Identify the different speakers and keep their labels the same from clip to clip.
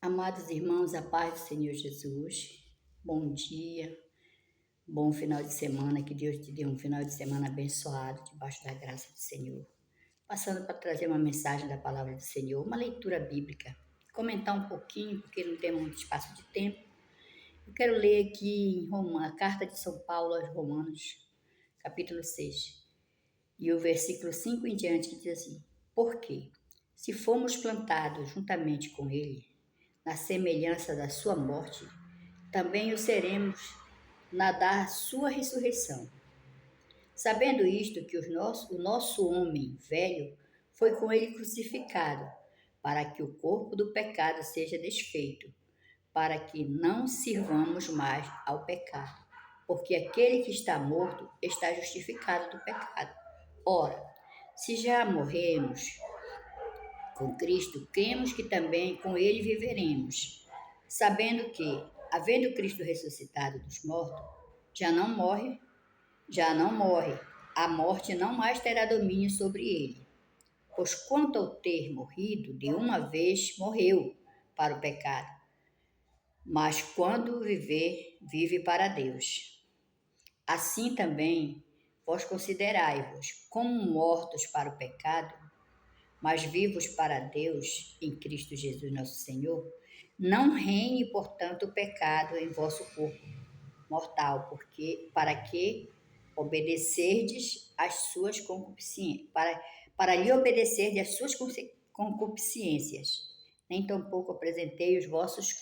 Speaker 1: Amados irmãos, a paz do Senhor Jesus, bom dia, bom final de semana, que Deus te dê um final de semana abençoado, debaixo da graça do Senhor. Passando para trazer uma mensagem da palavra do Senhor, uma leitura bíblica, comentar um pouquinho, porque não temos muito espaço de tempo. Eu quero ler aqui em Roma, a carta de São Paulo aos Romanos, capítulo 6, e o versículo 5 em diante, que diz assim: Porque, se fomos plantados juntamente com Ele, na semelhança da sua morte, também o seremos na da sua ressurreição. Sabendo isto, que o nosso homem velho foi com ele crucificado, para que o corpo do pecado seja desfeito, para que não sirvamos mais ao pecado. Porque aquele que está morto está justificado do pecado. Ora, se já morremos com Cristo, cremos que também com ele viveremos, sabendo que, havendo Cristo ressuscitado dos mortos, já não morre, a morte não mais terá domínio sobre ele. Pois quanto ao ter morrido, de uma vez morreu para o pecado, mas quando viver, vive para Deus. Assim também vós considerai-vos como mortos para o pecado, mas vivos para Deus em Cristo Jesus nosso Senhor. Não reine, portanto, o pecado em vosso corpo mortal, porque para que obedecerdes às suas concupiscências, para lhe obedecerdes às suas concupiscências. Nem tampouco apresentei os vossos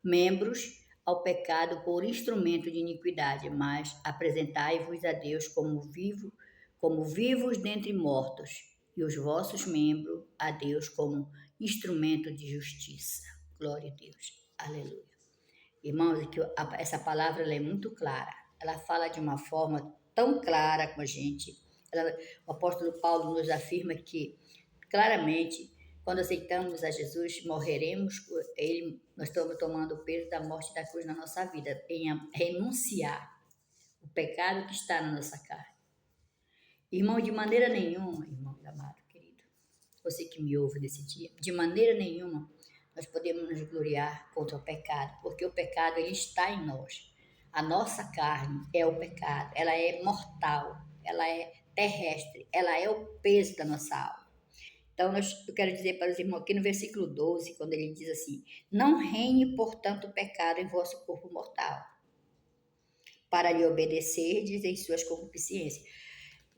Speaker 1: membros ao pecado por instrumento de iniquidade, mas apresentai-vos a Deus como vivos dentre mortos, e os vossos membros a Deus como instrumento de justiça. Glória a Deus. Aleluia. Irmãos, essa palavra ela é muito clara. Ela fala de uma forma tão clara com a gente. O apóstolo Paulo nos afirma que, claramente, quando aceitamos a Jesus, morreremos por Ele. Nós estamos tomando o peso da morte da cruz na nossa vida, em renunciar o pecado que está na nossa carne. Irmão, de maneira nenhuma, irmão amado, querido, você que me ouve nesse dia, de maneira nenhuma nós podemos nos gloriar contra o pecado, porque o pecado ele está em nós. A nossa carne é o pecado, ela é mortal, ela é terrestre, ela é o peso da nossa alma. Então, eu quero dizer para os irmãos aqui no versículo 12, quando ele diz assim: Não reine, portanto, o pecado em vosso corpo mortal, para lhe obedecerdes em suas concupiscências.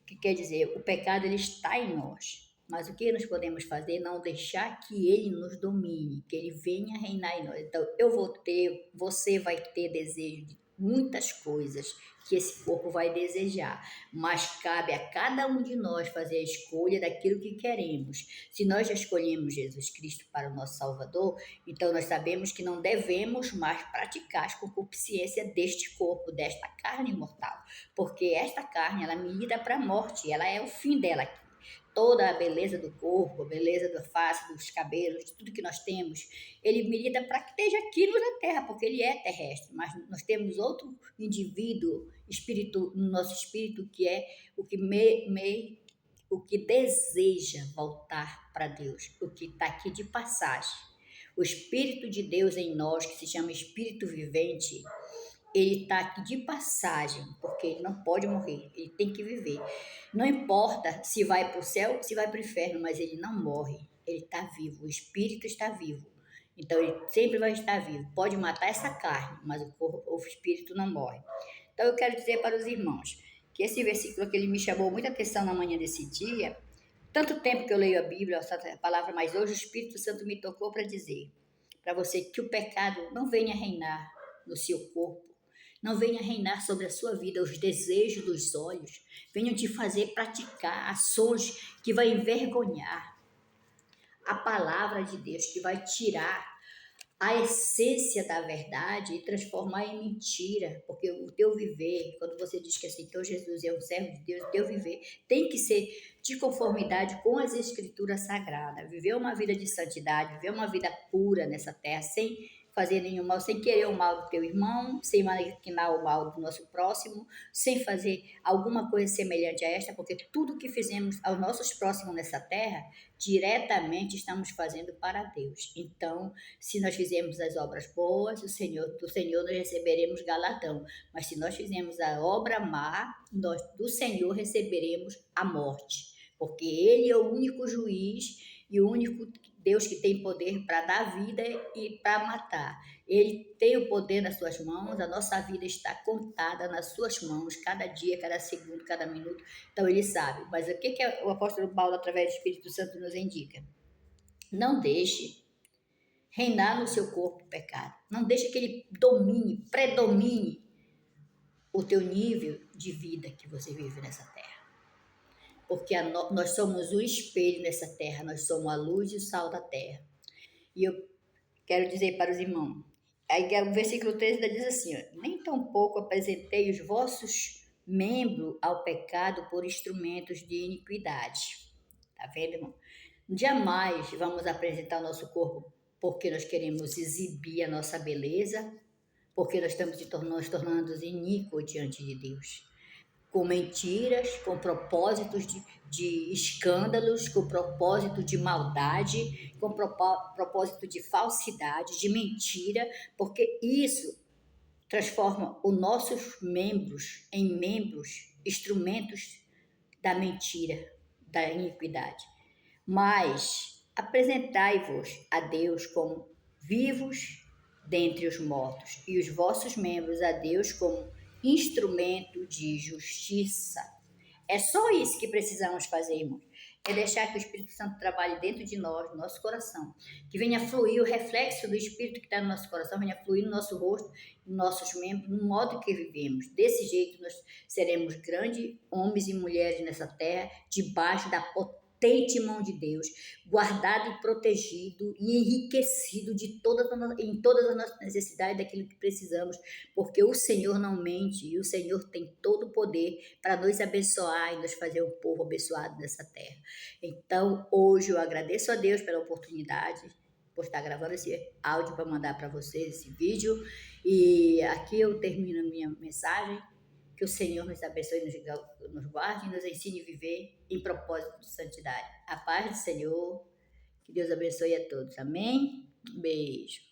Speaker 1: O que quer dizer? O pecado ele está em nós. Mas o que nós podemos fazer? Não deixar que ele nos domine, que ele venha reinar em nós. Então, você vai ter desejo de muitas coisas que esse corpo vai desejar, mas cabe a cada um de nós fazer a escolha daquilo que queremos. Se nós já escolhemos Jesus Cristo para o nosso Salvador, então nós sabemos que não devemos mais praticar as concupiscências deste corpo, desta carne mortal, porque esta carne, ela milita para a morte, ela é o fim dela aqui. Toda a beleza do corpo, a beleza da face, dos cabelos, de tudo que nós temos, ele milita para que esteja aqui na terra, porque ele é terrestre, mas nós temos outro indivíduo no nosso espírito que é o que deseja voltar para Deus, o que está aqui de passagem. O Espírito de Deus em nós, que se chama Espírito Vivente, ele está aqui de passagem, porque ele não pode morrer, ele tem que viver. Não importa se vai para o céu, se vai para o inferno, mas ele não morre, ele está vivo, o Espírito está vivo. Então ele sempre vai estar vivo. Pode matar essa carne, mas o Espírito não morre. Então eu quero dizer para os irmãos que esse versículo que ele me chamou muita atenção na manhã desse dia, tanto tempo que eu leio a Bíblia, a palavra, mas hoje o Espírito Santo me tocou para dizer para você que o pecado não venha reinar no seu corpo, não venha reinar sobre a sua vida, os desejos dos olhos, venham te fazer praticar ações que vai envergonhar a palavra de Deus, que vai tirar a essência da verdade e transformar em mentira, porque o teu viver, quando você diz que aceitou Jesus e é um servo de Deus, o teu viver tem que ser de conformidade com as escrituras sagradas, viver uma vida de santidade, viver uma vida pura nessa terra, sem fazer nenhum mal, sem querer o mal do teu irmão, sem maquinar o mal do nosso próximo, sem fazer alguma coisa semelhante a esta, porque tudo que fizemos aos nossos próximos nessa terra, diretamente estamos fazendo para Deus. Então, se nós fizermos as obras boas, do Senhor nós receberemos galardão. Mas se nós fizermos a obra má, nós do Senhor receberemos a morte. Porque Ele é o único juiz e o único Deus que tem poder para dar vida e para matar. Ele tem o poder nas suas mãos, a nossa vida está contada nas suas mãos, cada dia, cada segundo, cada minuto. Então Ele sabe. Mas o que o apóstolo Paulo, através do Espírito Santo, nos indica? Não deixe reinar no seu corpo o pecado. Não deixe que ele predomine o teu nível de vida que você vive nessa terra. Porque nós somos um espelho nessa terra, nós somos a luz e o sal da terra. E eu quero dizer para os irmãos, aí o versículo 13 diz assim, ó, nem tampouco apresentei os vossos membros ao pecado por instrumentos de iniquidade. Tá vendo, irmão? Jamais vamos apresentar o nosso corpo porque nós queremos exibir a nossa beleza, porque nós estamos nos tornando iníquos diante de Deus. Com mentiras, com propósitos de escândalos, com propósito de maldade, com propósito de falsidade, de mentira, porque isso transforma os nossos membros em membros, instrumentos da mentira, da iniquidade. Mas apresentai-vos a Deus como vivos dentre os mortos, e os vossos membros a Deus como instrumento de justiça. É só isso que precisamos fazer, irmãos. É deixar que o Espírito Santo trabalhe dentro de nós, no nosso coração. Que venha fluir o reflexo do Espírito que está no nosso coração, venha fluir no nosso rosto, nos nossos membros, no modo que vivemos. Desse jeito nós seremos grandes homens e mulheres nessa terra, debaixo da potência mão de Deus, guardado e protegido e enriquecido em todas as nossas necessidades, daquilo que precisamos, porque o Senhor não mente e o Senhor tem todo o poder para nos abençoar e nos fazer um povo abençoado nessa terra. Então, hoje eu agradeço a Deus pela oportunidade por estar gravando esse áudio para mandar para vocês esse vídeo, e aqui eu termino a minha mensagem. Que o Senhor nos abençoe, nos guarde e nos ensine a viver em propósito de santidade. A paz do Senhor, que Deus abençoe a todos. Amém? Beijo.